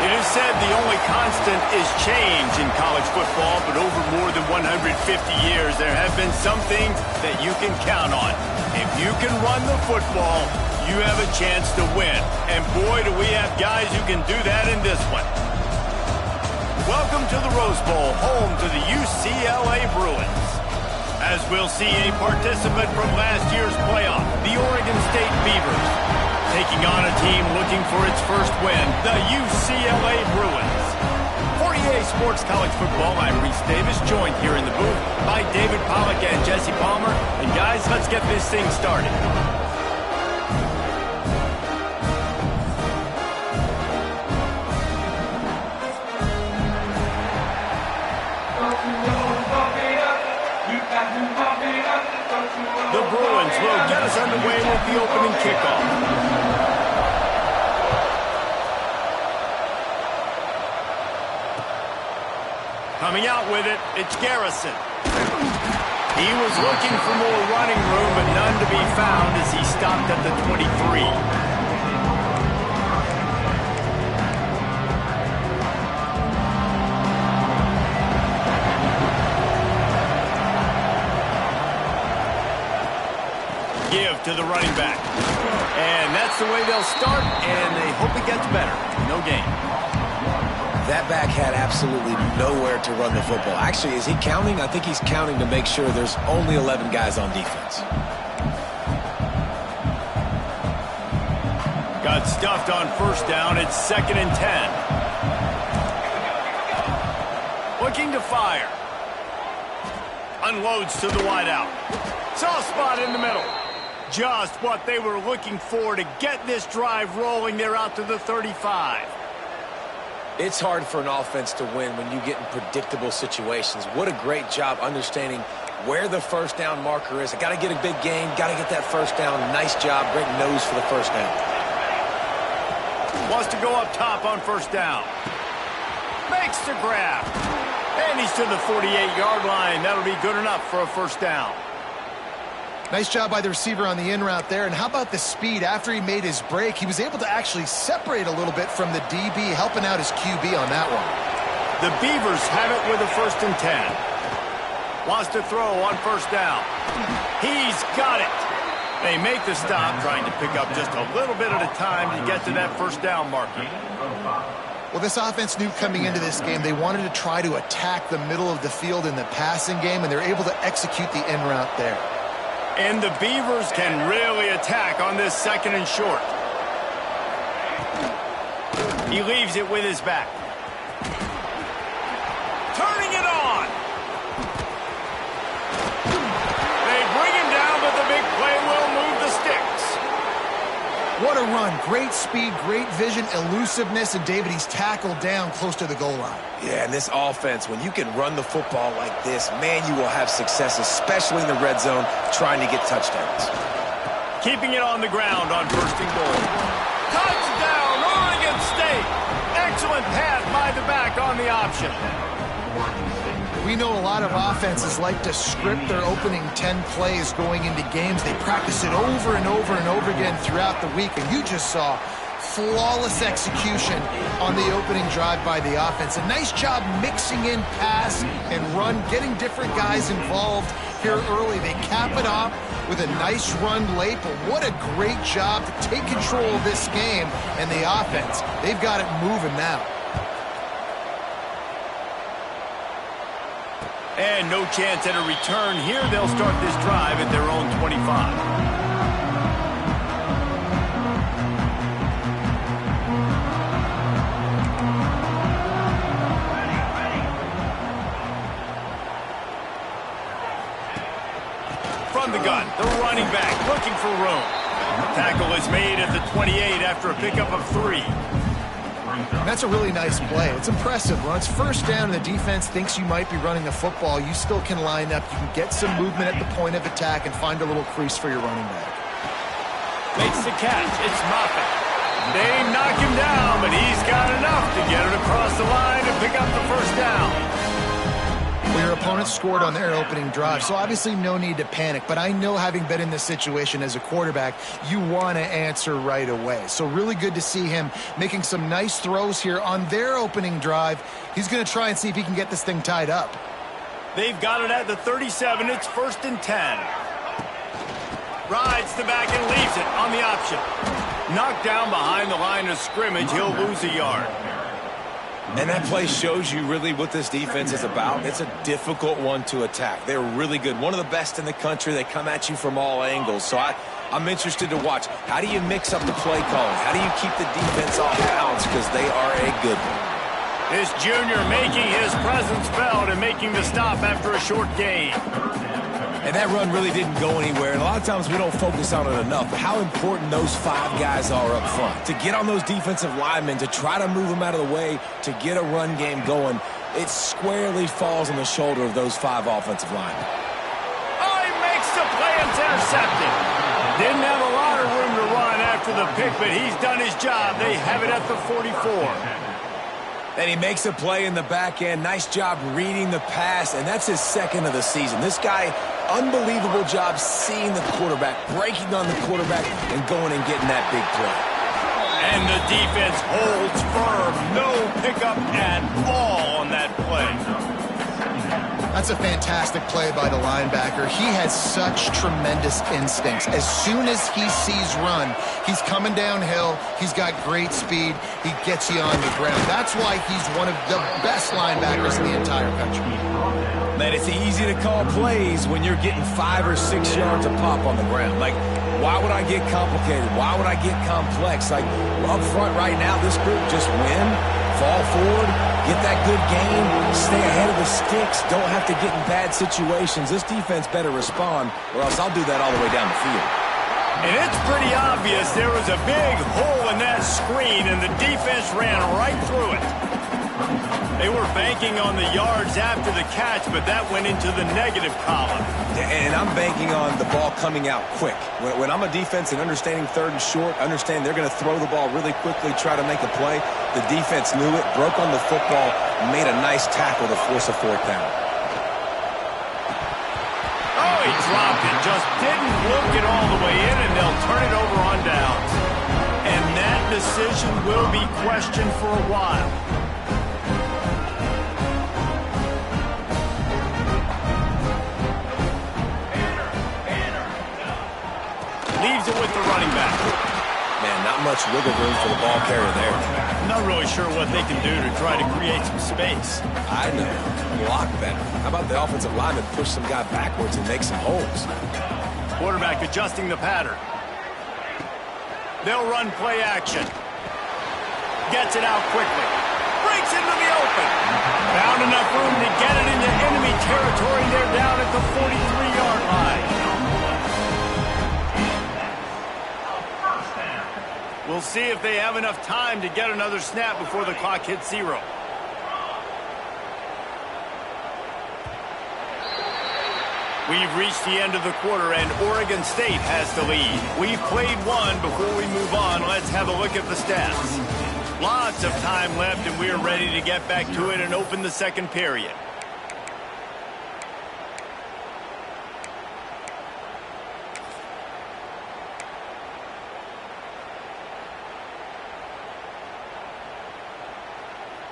It is said the only constant is change in college football, but over more than 150 years, there have been some things that you can count on. If you can run the football, you have a chance to win. And boy, do we have guys who can do that in this one. Welcome to the Rose Bowl, home to the UCLA Bruins. As we'll see a participant from last year's playoff, the Oregon State Beavers, taking on a team looking for its first win, the UCLA Bruins. For EA Sports College Football, I'm Reese Davis, joined here in the booth by David Pollack and Jesse Palmer. And guys, let's get this thing started. The Bruins will get us underway with the opening kickoff. Coming out with it, it's Garrison. He was looking for more running room, but none to be found as he stopped at the 23. Give to the running back. And that's the way they'll start, and they hope it gets better. No gain. That back had absolutely nowhere to run the football. Actually, is he counting? I think he's counting to make sure there's only 11 guys on defense. Got stuffed on first down. It's 2nd and 10. Looking to fire. Unloads to the wideout. Soft spot in the middle. Just what they were looking for to get this drive rolling. They're out to the 35. It's hard for an offense to win when you get in predictable situations. What a great job understanding where the first down marker is. I got to get a big gain, got to get that first down. Nice job, great nose for the first down. Wants to go up top on first down. Makes the grab. And he's to the 48-yard line. That'll be good enough for a first down. Nice job by the receiver on the in route there. And how about the speed? After he made his break, he was able to actually separate a little bit from the DB, helping out his QB on that one. The Beavers have it with a 1st and 10. Wants to throw on first down. He's got it. They make the stop, trying to pick up just a little bit at a time to get to that first down marker. Well, this offense knew coming into this game they wanted to try to attack the middle of the field in the passing game, and they're able to execute the in route there. And the Beavers can really attack on this 2nd and short. He leaves it with his back. Turning it on. They bring him down, but the big play will move the sticks. What a run. Great speed, great vision, elusiveness, and David, he's tackled down close to the goal line. Yeah, and this offense, when you can run the football like this, man, you will have success, especially in the red zone, trying to get touchdowns. Keeping it on the ground on 1st and goal. Touchdown, Oregon State! Excellent pass by the back on the option. We know a lot of offenses like to script their opening 10 plays going into games. They practice it over and over and over again throughout the week, and you just saw flawless execution on the opening drive by the offense. A nice job mixing in pass and run, getting different guys involved here early. They cap it off with a nice run late, but what a great job to take control of this game and the offense. They've got it moving now. And no chance at a return here. They'll start this drive at their own 25. From the gun, the running back looking for room. Tackle is made at the 28 after a pickup of 3. That's a really nice play. It's impressive. When it's first down and the defense thinks you might be running the football, you still can line up. You can get some movement at the point of attack and find a little crease for your running back. Makes the catch. It's Moffitt. They knock him down, but he's got enough to get it across the line and pick up the first down. Well, your opponents scored on their opening drive, so obviously no need to panic. But I know, having been in this situation as a quarterback, you want to answer right away. So really good to see him making some nice throws here on their opening drive. He's going to try and see if he can get this thing tied up. They've got it at the 37. It's 1st and 10. Rides the back and leaves it on the option. Knocked down behind the line of scrimmage. He'll lose a yard. And that play shows you really what this defense is about. It's a difficult one to attack. They're really good. One of the best in the country. They come at you from all angles. So I'm interested to watch. How do you mix up the play calling? How do you keep the defense off balance? Because they are a good one. This junior making his presence felt and making the stop after a short gain. And that run really didn't go anywhere. And a lot of times we don't focus on it enough. How important those 5 guys are up front. To get on those defensive linemen, to try to move them out of the way, to get a run game going, it squarely falls on the shoulder of those 5 offensive linemen. Oh, he makes the play and it's intercepted. Didn't have a lot of room to run after the pick, but he's done his job. They have it at the 44. And he makes a play in the back end. Nice job reading the pass, and that's his 2nd of the season. This guy, unbelievable job seeing the quarterback, breaking on the quarterback, and going and getting that big play. And the defense holds firm. No pickup at all on that play. That's a fantastic play by the linebacker. He has such tremendous instincts. As soon as he sees run, he's coming downhill. He's got great speed. He gets you on the ground. That's why he's one of the best linebackers in the entire country. Man, it's easy to call plays when you're getting 5 or 6 yards of pop on the ground. Like, why would I get complicated? Why would I get complex? Like, up front right now, this group just win, fall forward, get that good gain, stay ahead of the sticks, don't have to get in bad situations. This defense better respond, or else I'll do that all the way down the field. And it's pretty obvious there was a big hole in that screen, and the defense ran right through it. They were banking on the yards after the catch, but that went into the negative column. And I'm banking on the ball coming out quick. When I'm a defense and understanding 3rd and short, understand they're going to throw the ball really quickly, try to make a play. The defense knew it, broke on the football, made a nice tackle to force a 4th down. Oh, he dropped it. Just didn't look it all the way in, and they'll turn it over on downs. And that decision will be questioned for a while. Leaves it with the running back. Man, not much wiggle room for the ball carrier there. I'm not really sure what they can do to try to create some space. I know. Block better. How about the offensive lineman push some guy backwards and make some holes? Quarterback adjusting the pattern. They'll run play action. Gets it out quickly. Breaks into the open. Found enough room to get it into enemy territory. They're down at the 43-yard line. We'll see if they have enough time to get another snap before the clock hits 0. We've reached the end of the quarter, and Oregon State has the lead. We've played one. Before we move on, let's have a look at the stats. Lots of time left, and we're ready to get back to it and open the 2nd period.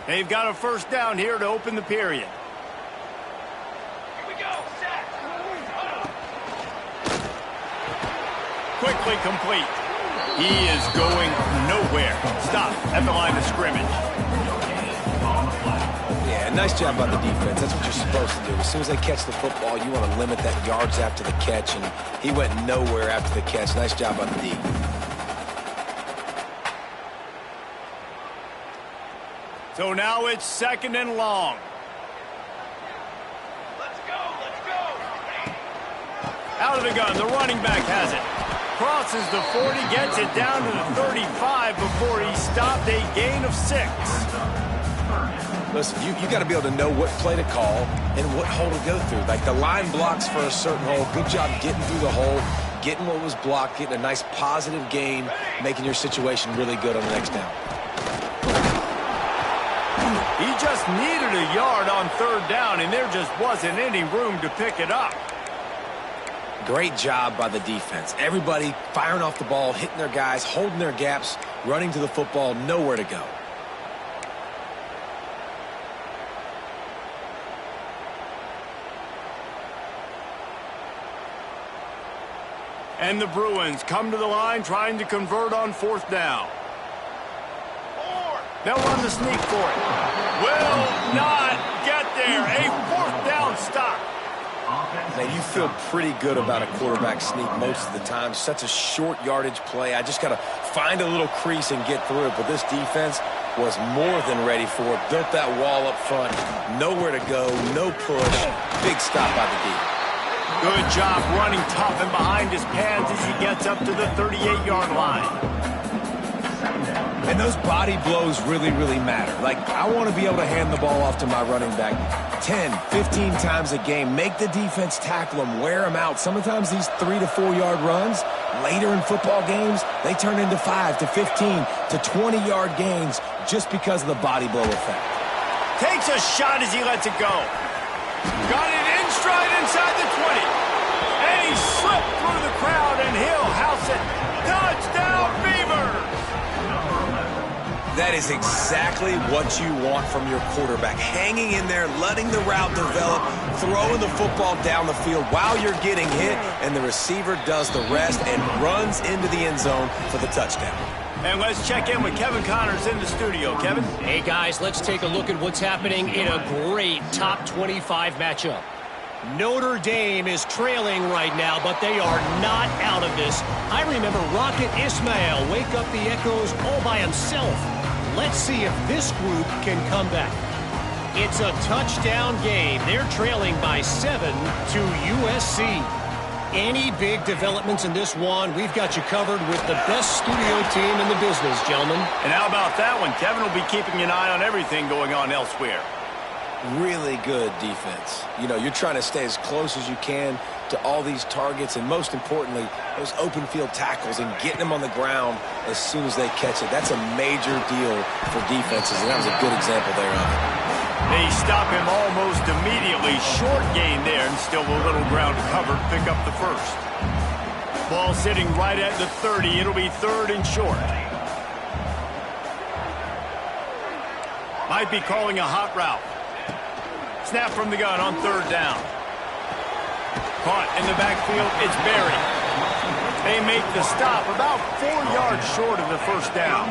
They've got a 1st down here to open the period. Here we go. Set. Quickly complete. He is going nowhere. Stop at the line of scrimmage. Yeah, nice job by the defense. That's what you're supposed to do. As soon as they catch the football, you want to limit that yards after the catch, and he went nowhere after the catch. Nice job by the D. So now it's 2nd and long. Let's go, let's go. Out of the gun, the running back has it. Crosses the 40, gets it down to the 35 before he stopped, a gain of 6. Listen, you got to be able to know what play to call and what hole to go through. Like, the line blocks for a certain hole. Good job getting through the hole, getting what was blocked, getting a nice positive gain, making your situation really good on the next down. He just needed a yard on third down, and there just wasn't any room to pick it up. Great job by the defense. Everybody firing off the ball, hitting their guys, holding their gaps, running to the football, nowhere to go. And the Bruins come to the line trying to convert on fourth down. They'll run the sneak for it. Will not get there. A fourth down stop. Man, you feel pretty good about a quarterback sneak most of the time. Such a short yardage play. I just got to find a little crease and get through it. But this defense was more than ready for it. Built that wall up front. Nowhere to go. No push. Big stop by the D. Good job running tough and behind his pads as he gets up to the 38-yard line. And those body blows really, really matter. Like, I want to be able to hand the ball off to my running back 10, 15 times a game. Make the defense tackle them, wear them out. Sometimes these 3 to 4 yard runs, later in football games, they turn into 5 to 15 to 20-yard gains just because of the body blow effect. Takes a shot as he lets it go. Got it in stride inside the 20. And he slipped through the crowd, and he'll house it. Touchdown, Beavers! That is exactly what you want from your quarterback. Hanging in there, letting the route develop, throwing the football down the field while you're getting hit, and the receiver does the rest and runs into the end zone for the touchdown. And let's check in with Kevin Connors in the studio. Kevin? Hey, guys, let's take a look at what's happening in a great top 25 matchup. Notre Dame is trailing right now, but they are not out of this. I remember Rocket Ismail wake up the echoes all by himself. Let's see if this group can come back. It's a touchdown game. They're trailing by 7 to USC. Any big developments in this one, we've got you covered with the best studio team in the business, gentlemen. And how about that one? Kevin will be keeping an eye on everything going on elsewhere. Really good defense. You know, you're trying to stay as close as you can to all these targets, and most importantly, those open field tackles and getting them on the ground as soon as they catch it. That's a major deal for defenses, and that was a good example there of it. They stop him almost immediately. Short gain there, and still a little ground covered. Pick up the first. Ball sitting right at the 30. It'll be third and short. Might be calling a hot route. Snap from the gun on third down. Caught in the backfield, it's Berry. They make the stop about 4 yards short of the first down.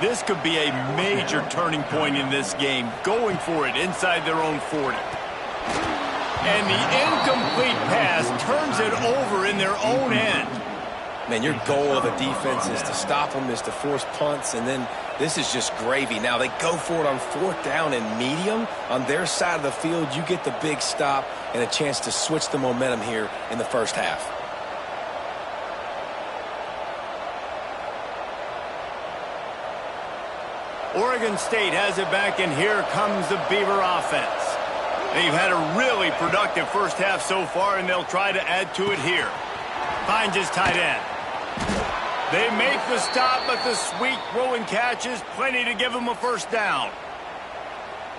This could be a major turning point in this game, going for it inside their own 40. And the incomplete pass turns it over in their own end. Man, your goal of a defense is to stop them, is to force punts, and then this is just gravy. Now, they go for it on fourth down and medium. On their side of the field, you get the big stop and a chance to switch the momentum here in the first half. Oregon State has it back, and here comes the Beaver offense. They've had a really productive first half so far, and they'll try to add to it here. Finds his tight end. They make the stop, but the sweet throw and catch is plenty to give him a first down.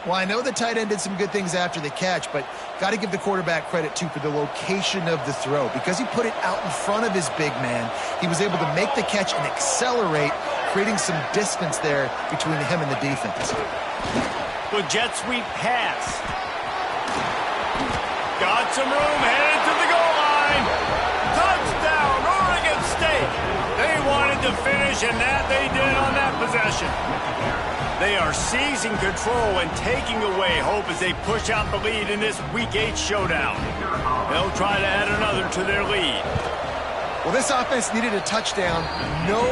Well, I know the tight end did some good things after the catch, but got to give the quarterback credit, too, for the location of the throw. Because he put it out in front of his big man, he was able to make the catch and accelerate, creating some distance there between him and the defense. Good jet sweep pass. Got some room, headed to the goal line. Touchdown, Oregon State. They wanted to finish, and that they did on that possession. They are seizing control and taking away hope as they push out the lead in this Week 8 showdown. They'll try to add another to their lead. Well, this offense needed a touchdown. No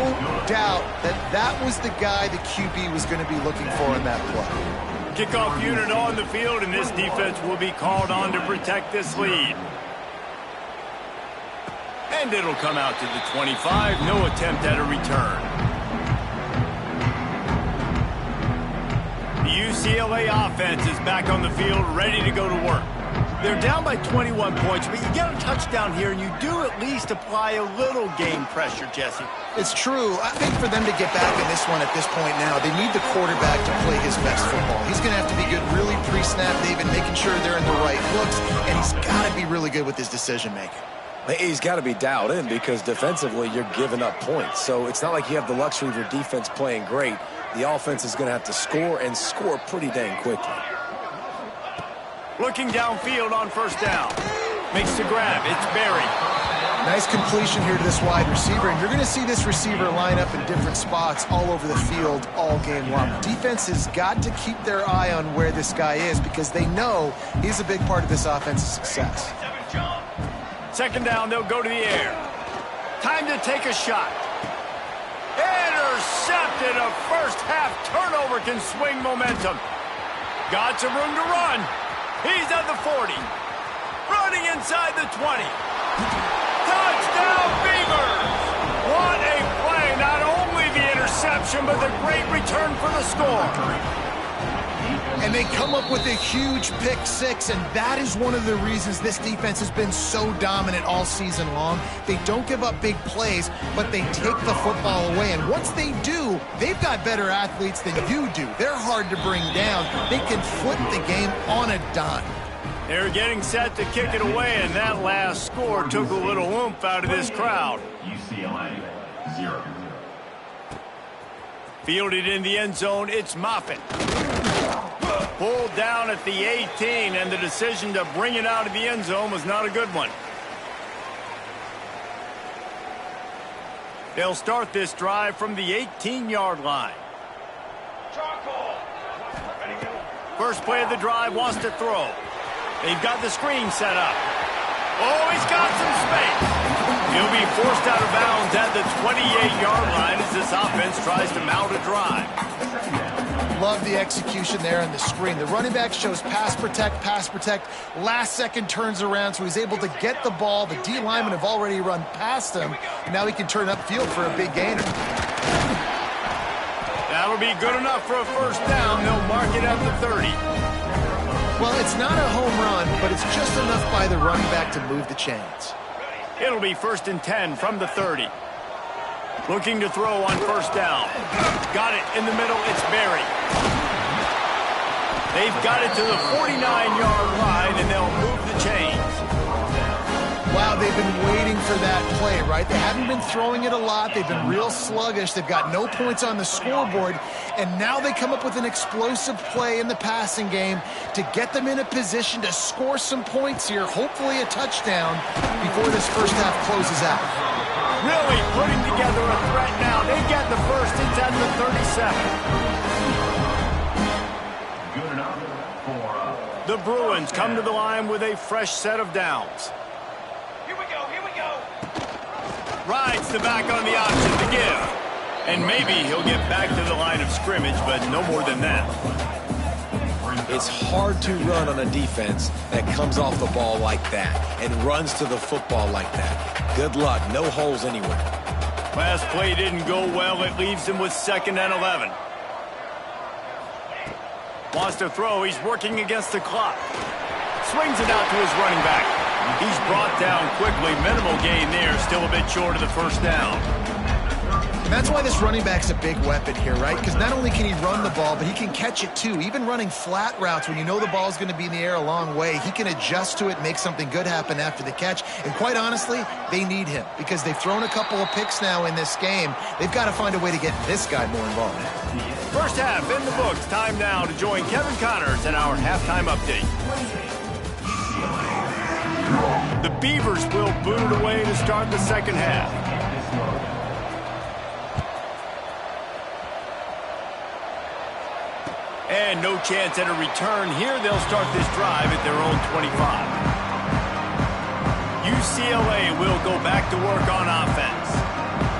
doubt that was the guy the QB was going to be looking for in that play. Kickoff unit on the field, and this defense will be called on to protect this lead. And it'll come out to the 25. No attempt at a return. The UCLA offense is back on the field, ready to go to work. They're down by 21 points, but you get a touchdown here, and you do at least apply a little game pressure, Jesse. It's true. I think for them to get back in this one at this point now, they need the quarterback to play his best football. He's going to have to be good really pre-snap, David, making sure they're in the right looks, and he's got to be really good with his decision-making. He's got to be dialed in because defensively you're giving up points. So it's not like you have the luxury of your defense playing great. The offense is going to have to score and score pretty dang quickly. Looking downfield on first down. Makes the grab. It's Berry. Nice completion here to this wide receiver, and you're going to see this receiver line up in different spots all over the field all game long. Defense has got to keep their eye on where this guy is because they know he's a big part of this offense's success. Second down, they'll go to the air. Time to take a shot. Intercepted. A first-half turnover can swing momentum. Got some room to run. He's at the 40. Running inside the 20. Touchdown, Beavers! What a play. Not only the interception, but the great return for the score. And they come up with a huge pick six, and that is one of the reasons this defense has been so dominant all season long. They don't give up big plays, but they take the football away. And once they do, they've got better athletes than you do. They're hard to bring down. They can flip the game on a dime. They're getting set to kick it away, and that last score took a little oomph out of this crowd. UCLA, 0. Fielded in the end zone, it's Moffitt. Pulled down at the 18, and the decision to bring it out of the end zone was not a good one. They'll start this drive from the 18-yard line. First play of the drive, wants to throw. They've got the screen set up. Oh, he's got some space. He'll be forced out of bounds at the 28-yard line as this offense tries to mount a drive. Love the execution there on the screen. The running back shows pass protect, last second turns around, so he's able to get the ball. The D linemen have already run past him. Now he can turn upfield for a big gainer. That'll be good enough for a first down. They'll mark it at the 30. Well, it's not a home run, but it's just enough by the running back to move the chains. It'll be 1st and 10 from the 30. Looking to throw on first down. Got it in the middle. It's Berry. They've got it to the 49-yard line, and they'll move the chains. Wow, they've been waiting for that play, right? They haven't been throwing it a lot. They've been real sluggish. They've got no points on the scoreboard, and now they come up with an explosive play in the passing game to get them in a position to score some points here, hopefully a touchdown, before this first half closes out. Really putting together a threat now. They get the first. It's at the 37. Good enough for The Bruins come to the line with a fresh set of downs. Here we go. Rides the back on the option to give. And maybe he'll get back to the line of scrimmage, but no more than that. It's hard to run on a defense that comes off the ball like that and runs to the football like that. Good luck. No holes anywhere. Last play didn't go well. It leaves him with 2nd and 11. Wants to throw. He's working against the clock. Swings it out to his running back. He's brought down quickly. Minimal gain there. Still a bit short of the first down. And that's why this running back's a big weapon here, right? Because not only can he run the ball, but he can catch it too. Even running flat routes when you know the ball's going to be in the air a long way, he can adjust to it, make something good happen after the catch. And quite honestly, they need him because they've thrown a couple of picks now in this game. They've got to find a way to get this guy more involved. First half in the books. Time now to join Kevin Connors in our halftime update. The Beavers will boot it away to start the second half. And no chance at a return here. They'll start this drive at their own 25. UCLA will go back to work on offense.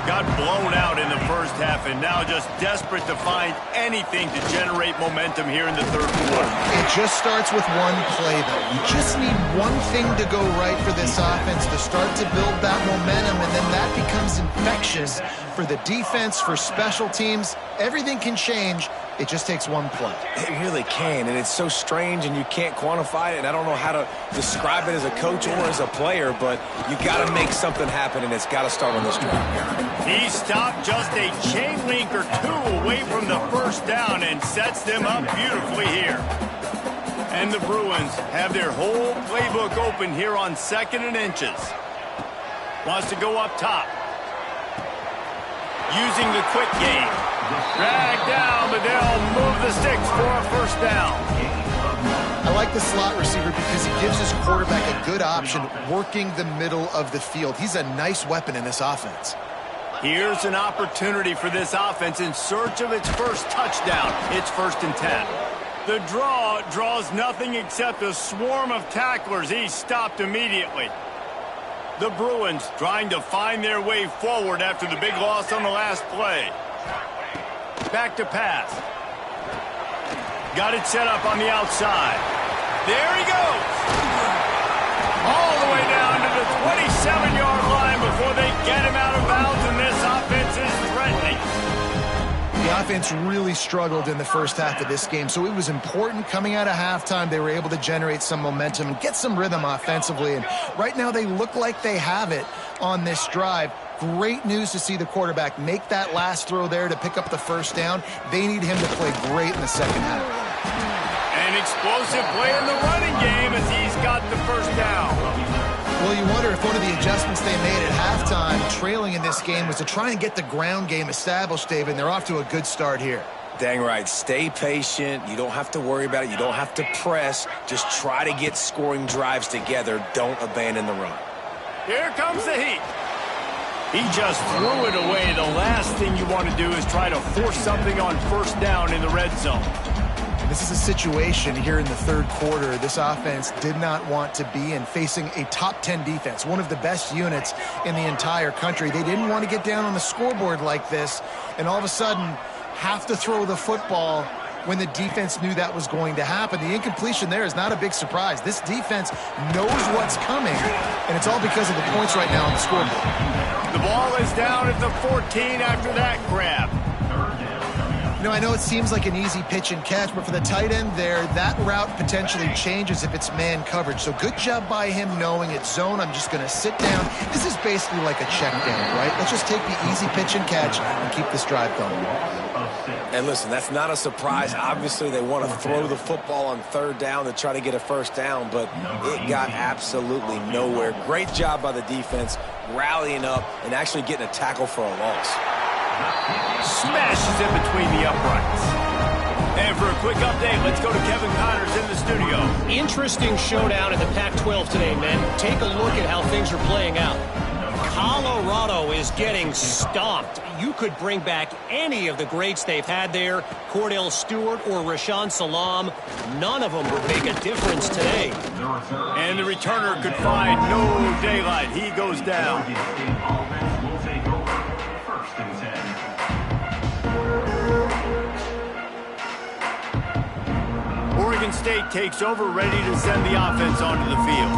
Got blown out in the first half and now just desperate to find anything to generate momentum here in the third quarter. It just starts with one play, though. You just need one thing to go right for this offense to start to build that momentum, and then that becomes infectious for the defense, for special teams. Everything can change It just takes one play. It really can, and it's so strange, and you can't quantify it, and I don't know how to describe it as a coach or as a player, but you got to make something happen, and it's got to start on this drive. He stopped just a chain link or two away from the first down and sets them up beautifully here. And the Bruins have their whole playbook open here on 2nd and inches. Wants to go up top. Using the quick game. Drag down, but they'll move the sticks for a first down. I like the slot receiver because he gives his quarterback a good option working the middle of the field. He's a nice weapon in this offense. Here's an opportunity for this offense in search of its first touchdown. It's 1st and 10. The draw draws nothing except a swarm of tacklers. He's stopped immediately. The Bruins trying to find their way forward after the big loss on the last play. Back to pass. Got it set up on the outside. There he goes. All the way down to the 27-yard line before they get him out of bounds, and this offense is threatening. The offense really struggled in the first half of this game, so it was important coming out of halftime. They were able to generate some momentum and get some rhythm offensively, and right now they look like they have it on this drive. Great news to see the quarterback make that last throw there to pick up the first down. They need him to play great in the second half. An explosive play in the running game as he's got the first down. Well, you wonder if one of the adjustments they made at halftime, trailing in this game, was to try and get the ground game established, David, and they're off to a good start here. Dang right. Stay patient. You don't have to worry about it. You don't have to press. Just try to get scoring drives together. Don't abandon the run. Here comes the heat. He just threw it away. The last thing you want to do is try to force something on first down in the red zone. This is a situation here in the third quarter this offense did not want to be in, facing a top 10 defense, one of the best units in the entire country. They didn't want to get down on the scoreboard like this and all of a sudden have to throw the football when the defense knew that was going to happen. The incompletion there is not a big surprise. This defense knows what's coming, and it's all because of the points right now on the scoreboard. The ball is down at the 14 after that grab. You know, I know it seems like an easy pitch and catch, but for the tight end there, that route potentially changes if it's man coverage. So good job by him knowing it's zone. I'm just going to sit down. This is basically like a check down, right? Let's just take the easy pitch and catch and keep this drive going. And listen, that's not a surprise. Obviously, they want to throw the football on third down to try to get a first down, but it got absolutely nowhere. Great job by the defense rallying up and actually getting a tackle for a loss. Smashes in between the uprights. And for a quick update, let's go to Kevin Connors in the studio. Interesting showdown in the Pac-12 today, men. Take a look at how things are playing out. Colorado is getting stomped. You could bring back any of the greats they've had there, Cordell Stewart or Rashaan Salam. None of them would make a difference today. And the returner could find no daylight. He goes down. Oregon State takes over, ready to send the offense onto the field.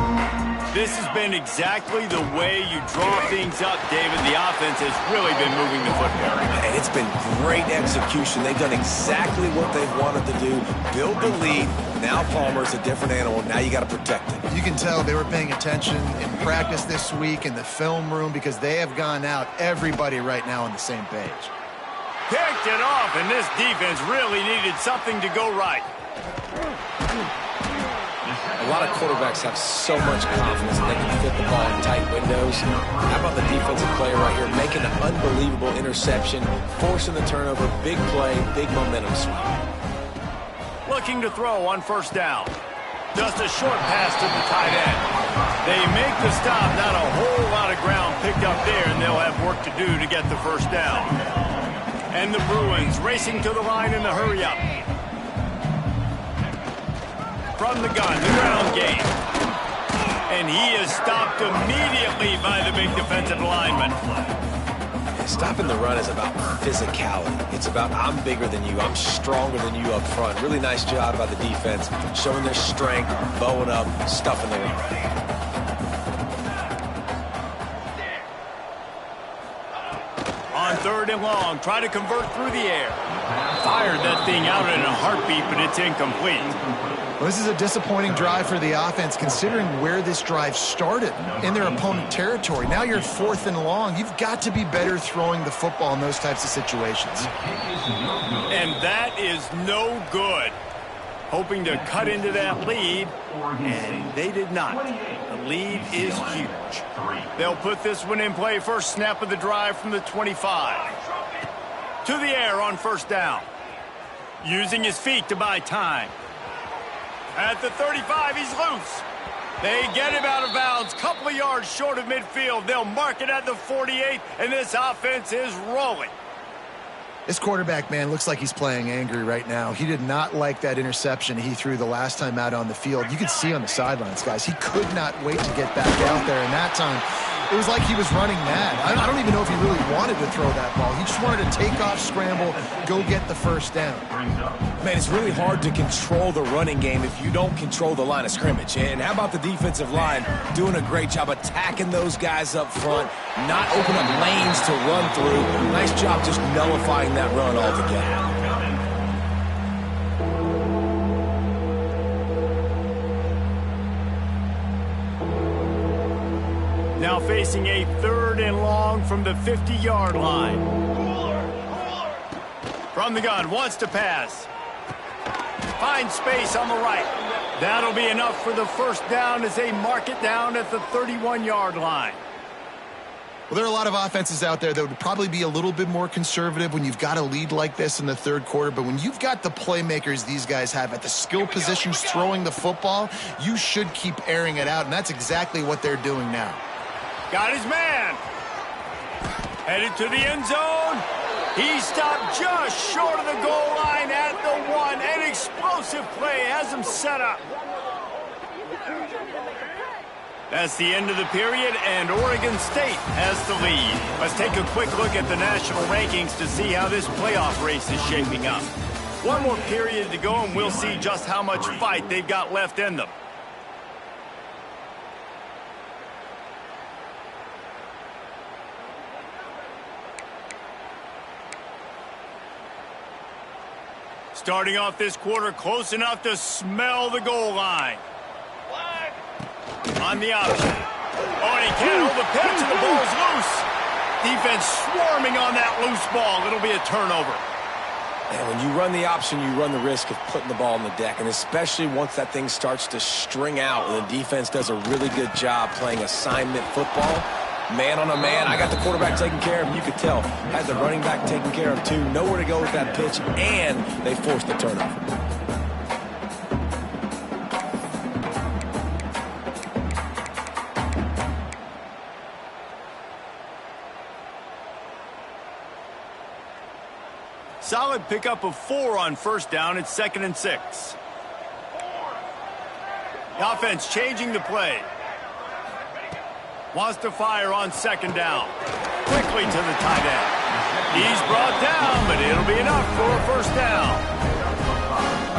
This has been exactly the way you draw things up, David. The offense has really been moving the football. And it's been great execution. They've done exactly what they've wanted to do. Build the lead. Now Palmer's a different animal. Now you got to protect it. You can tell they were paying attention in practice this week in the film room because they have gone out, everybody right now on the same page. Picked it off, and this defense really needed something to go right. A lot of quarterbacks have so much confidence that they can fit the ball in tight windows. How about the defensive player right here making an unbelievable interception, forcing the turnover, big play, big momentum swing. Looking to throw on first down. Just a short pass to the tight end. They make the stop, not a whole lot of ground picked up there, and they'll have work to do to get the first down. And the Bruins racing to the line in the hurry-up. From the gun, the ground game. And he is stopped immediately by the big defensive lineman. Stopping the run is about physicality. It's about I'm bigger than you, I'm stronger than you up front. Really nice job by the defense, showing their strength, bowing up, stuffing the run. On third and long, try to convert through the air. Fired that thing out in a heartbeat, but it's incomplete. Well, this is a disappointing drive for the offense, considering where this drive started, in their opponent territory. Now you're 4th and long. You've got to be better throwing the football in those types of situations. And that is no good. Hoping to cut into that lead, and they did not. The lead is huge. They'll put this one in play. First snap of the drive from the 25. To the air on first down. Using his feet to buy time. At the 35, he's loose. They get him out of bounds. Couple of yards short of midfield. They'll mark it at the 48, and this offense is rolling. This quarterback, man, looks like he's playing angry right now. He did not like that interception he threw the last time out on the field. You could see on the sidelines, guys, he could not wait to get back out there. And that time, it was like he was running mad. I don't even know if he really wanted to throw that ball. He just wanted to take off, scramble, go get the first down. Man, it's really hard to control the running game if you don't control the line of scrimmage. And how about the defensive line doing a great job attacking those guys up front, not opening up lanes to run through. Nice job just nullifying that run altogether. Now facing a 3rd and long from the 50-yard line. From the gun, wants to pass. Finds space on the right. That'll be enough for the first down as they mark it down at the 31-yard line. Well, there are a lot of offenses out there that would probably be a little bit more conservative when you've got a lead like this in the 3rd quarter. But when you've got the playmakers these guys have at the skill positions throwing the football, you should keep airing it out. And that's exactly what they're doing now. Got his man. Headed to the end zone. He stopped just short of the goal line at the 1. An explosive play has him set up. That's the end of the period, and Oregon State has the lead. Let's take a quick look at the national rankings to see how this playoff race is shaping up. One more period to go, and we'll see just how much fight they've got left in them. Starting off this quarter close enough to smell the goal line. On the option. Oh, and he can't hold the pitch, and the ball's loose. Defense swarming on that loose ball. It'll be a turnover. And when you run the option, you run the risk of putting the ball on the deck, and especially once that thing starts to string out, and the defense does a really good job playing assignment football. Man on a man, I got the quarterback taken care of. You could tell. Had the running back taken care of, too. Nowhere to go with that pitch, and they forced the turnover. Solid pickup of 4 on first down. It's 2nd and 6. The offense changing the play. Wants to fire on 2nd down. Quickly to the tight end. He's brought down, but it'll be enough for a first down.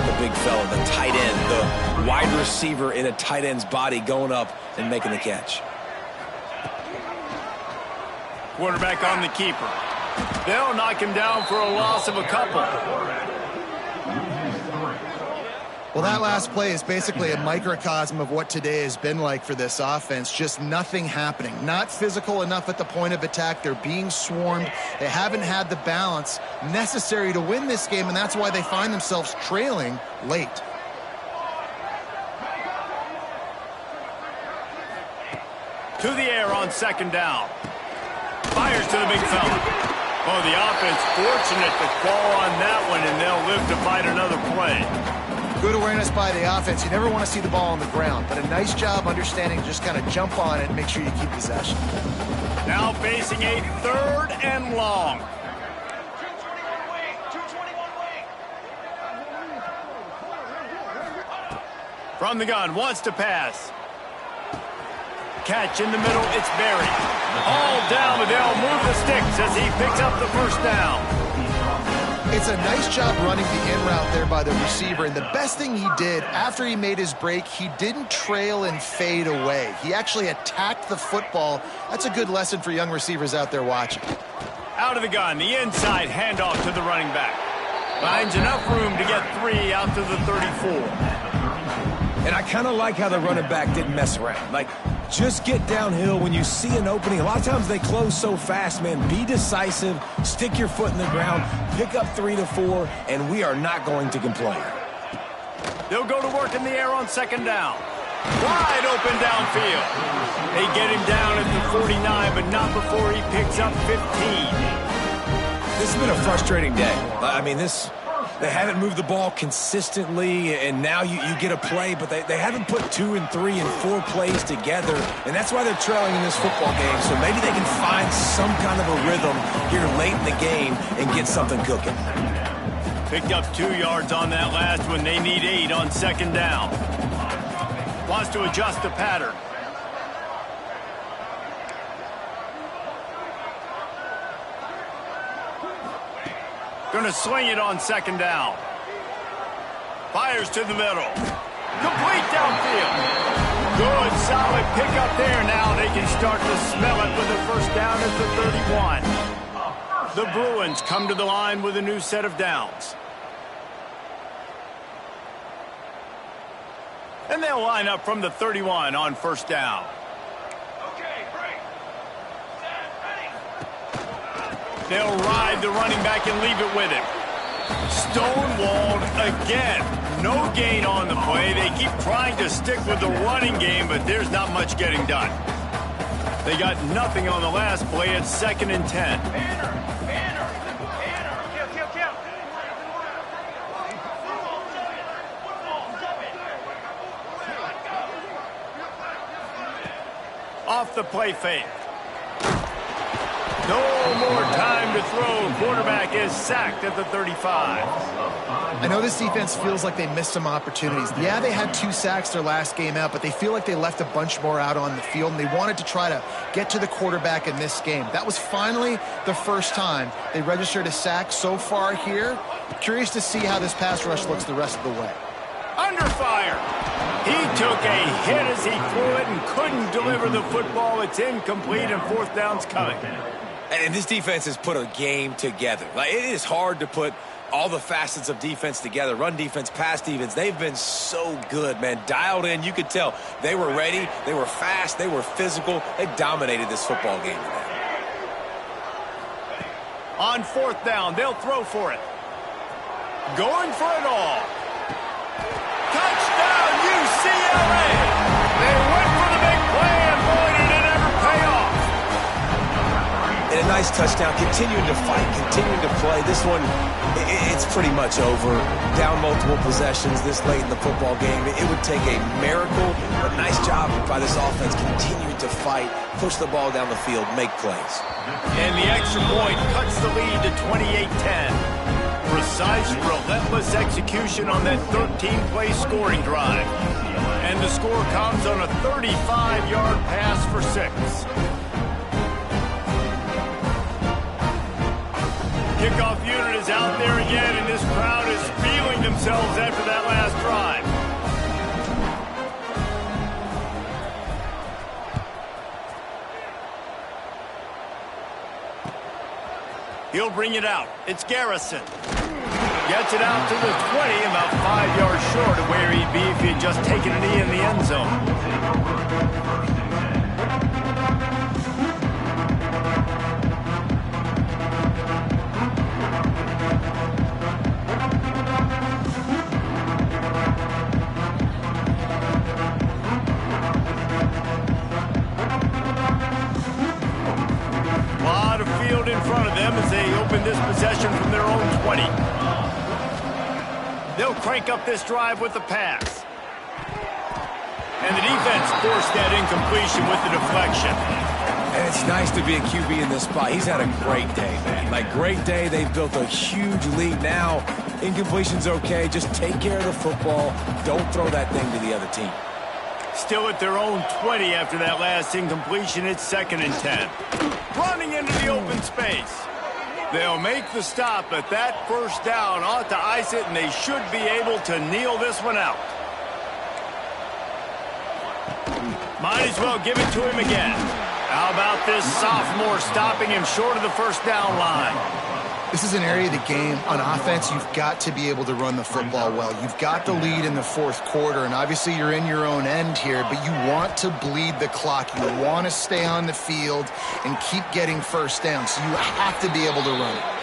The big fella, the tight end, the wide receiver in a tight end's body going up and making the catch. Quarterback on the keeper. They'll knock him down for a loss of a couple. Well, that last play is basically a microcosm of what today has been like for this offense. Just nothing happening. Not physical enough at the point of attack. They're being swarmed. They haven't had the balance necessary to win this game, and that's why they find themselves trailing late. To the air on 2nd down. Fires to the big fella. Oh, the offense fortunate to fall on that one, and they'll live to fight another play. Good awareness by the offense. You never want to see the ball on the ground, but a nice job understanding to just kind of jump on it and make sure you keep possession. Now facing a 3rd and long. 221 wing. 221 wing. From the gun, wants to pass. Catch in the middle, it's buried. All down, but they'll move the sticks as he picks up the first down. It's a nice job running the in route there by the receiver, and the best thing he did after he made his break, he didn't trail and fade away. He actually attacked the football. That's a good lesson for young receivers out there watching. Out of the gun, the inside handoff to the running back. Finds enough room to get 3 out to the 34. And I kind of like how the running back didn't mess around. Like, just get downhill when you see an opening. A lot of times they close so fast, man. Be decisive, stick your foot in the ground, pick up 3 to 4, and we are not going to complain. They'll go to work in the air on second down. Wide open downfield. They get him down at the 49, but not before he picks up 15. This has been a frustrating day. I mean, they haven't moved the ball consistently, and now you get a play, but they haven't put 2 and 3 and 4 plays together, and that's why they're trailing in this football game. So maybe they can find some kind of a rhythm here late in the game and get something cooking. Picked up 2 yards on that last one. They need 8 on second down. Wants to adjust the pattern. Gonna swing it on second down. Fires to the middle. Complete downfield. Good, solid pickup there. Now they can start to smell it with a first down at the 31. The Bruins come to the line with a new set of downs. And they'll line up from the 31 on first down. Okay, break. Set, ready. They'll ride the running back and leave it with him. Stonewalled again. No gain on the play. They keep trying to stick with the running game, but there's not much getting done. They got nothing on the last play. It's 2nd and 10. Banner. Kill. Off the play fake. No more time to throw. Quarterback is sacked at the 35. I know this defense feels like they missed some opportunities. Yeah, they had 2 sacks their last game out, but they feel like they left a bunch more out on the field, and they wanted to try to get to the quarterback in this game. That was finally the first time they registered a sack so far here. Curious to see how this pass rush looks the rest of the way. Under fire. He took a hit as he threw it and couldn't deliver the football. It's incomplete, and 4th down's coming. And this defense has put a game together. Like, it is hard to put all the facets of defense together. Run defense, pass defense. They've been so good, man. Dialed in. You could tell they were ready. They were fast. They were physical. They dominated this football game today. On 4th down, they'll throw for it. Going for it all. Touchdown, UCLA! They went for the big play, and boy, did it ever pay off. And a nice touchdown, continuing to fight, continuing to play. This one, it's pretty much over. Down multiple possessions this late in the football game. It would take a miracle, but nice job by this offense continuing to fight, push the ball down the field, make plays. And the extra point cuts the lead to 28-10. Precise, relentless execution on that 13-play scoring drive. And the score comes on a 35-yard pass for 6. Kickoff unit is out there again, and this crowd is feeling themselves after that last drive. He'll bring it out. It's Garrison. Gets it out to the 20, about 5 yards short of where he'd be if he had just taken a knee in the end zone. In front of them as they open this possession from their own 20. They'll crank up this drive with the pass. And the defense forced that incompletion with the deflection. And it's nice to be a QB in this spot. He's had a great day, man. Like, great day. They've built a huge lead. Now, incompletion's okay. Just take care of the football. Don't throw that thing to the other team. Still at their own 20 after that last incompletion. It's 2nd and 10. Running into the open space. They'll make the stop, but that first down ought to ice it, and they should be able to kneel this one out. Might as well give it to him again. How about this sophomore stopping him short of the first down line? This is an area of the game. On offense, you've got to be able to run the football well. You've got the lead in the fourth quarter, and obviously you're in your own end here, but you want to bleed the clock. You want to stay on the field and keep getting first down, so you have to be able to run it.